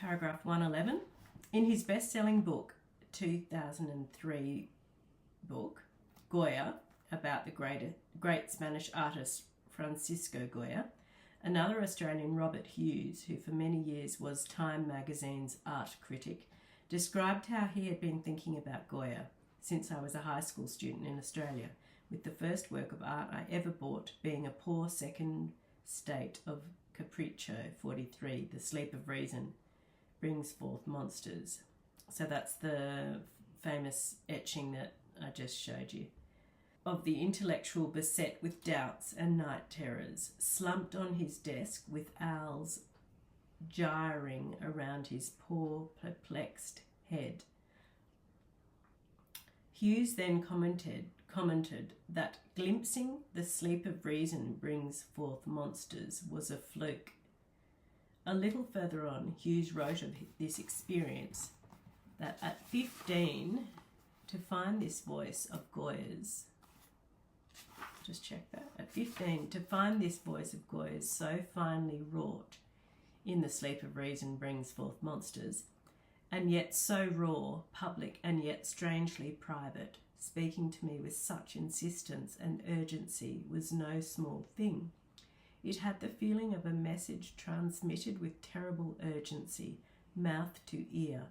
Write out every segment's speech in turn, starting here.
paragraph 111. In his best-selling book, 2003 book, Goya, about the great Spanish artist Francisco Goya, another Australian, Robert Hughes, who for many years was Time magazine's art critic, described how he had been thinking about Goya since I was a high school student in Australia, with the first work of art I ever bought being a poor second state of Capriccio 43, The Sleep of Reason Brings Forth Monsters. So that's the famous etching that I just showed you, of the intellectual beset with doubts and night terrors, slumped on his desk with owls gyring around his poor, perplexed head. Hughes then commented that glimpsing the sleep of reason brings forth monsters was a fluke. A little further on, Hughes wrote of this experience that at 15, to find this voice of Goya's, just check that, at 15, to find this voice of Goya's so finely wrought in the sleep of reason brings forth monsters, and yet so raw, public, and yet strangely private, speaking to me with such insistence and urgency, was no small thing. It had the feeling of a message transmitted with terrible urgency, mouth to ear.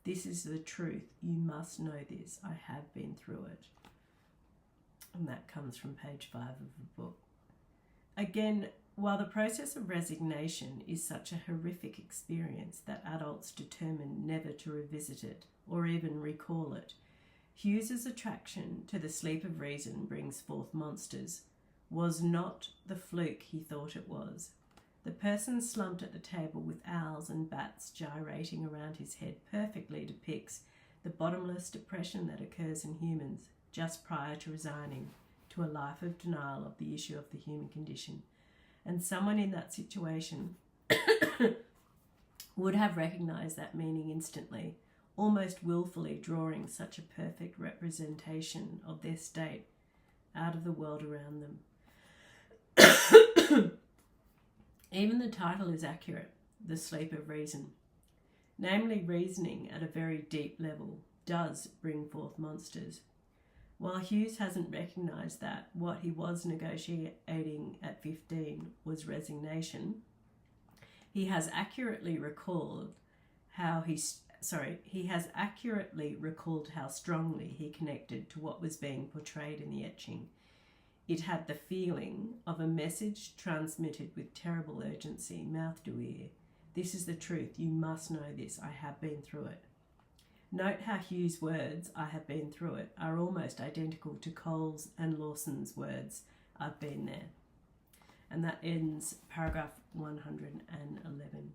This is the truth. You must know this. I have been through it. And that comes from page 5 of the book. Again, while the process of resignation is such a horrific experience that adults determine never to revisit it or even recall it, Hughes's attraction to the sleep of reason brings forth monsters was not the fluke he thought it was. The person slumped at the table with owls and bats gyrating around his head perfectly depicts the bottomless depression that occurs in humans just prior to resigning to a life of denial of the issue of the human condition. And someone in that situation would have recognised that meaning instantly, almost willfully drawing such a perfect representation of their state out of the world around them. Even the title is accurate, The Sleep of Reason. Namely, reasoning at a very deep level does bring forth monsters. While Hughes hasn't recognised that what he was negotiating at 15 was resignation, he has accurately recalled how strongly he connected to what was being portrayed in the etching. It had the feeling of a message transmitted with terrible urgency, mouth to ear. This is the truth. You must know this. I have been through it. Note how Hughes' words, I have been through it, are almost identical to Cole's and Lawson's words, I've been there. And that ends paragraph 111.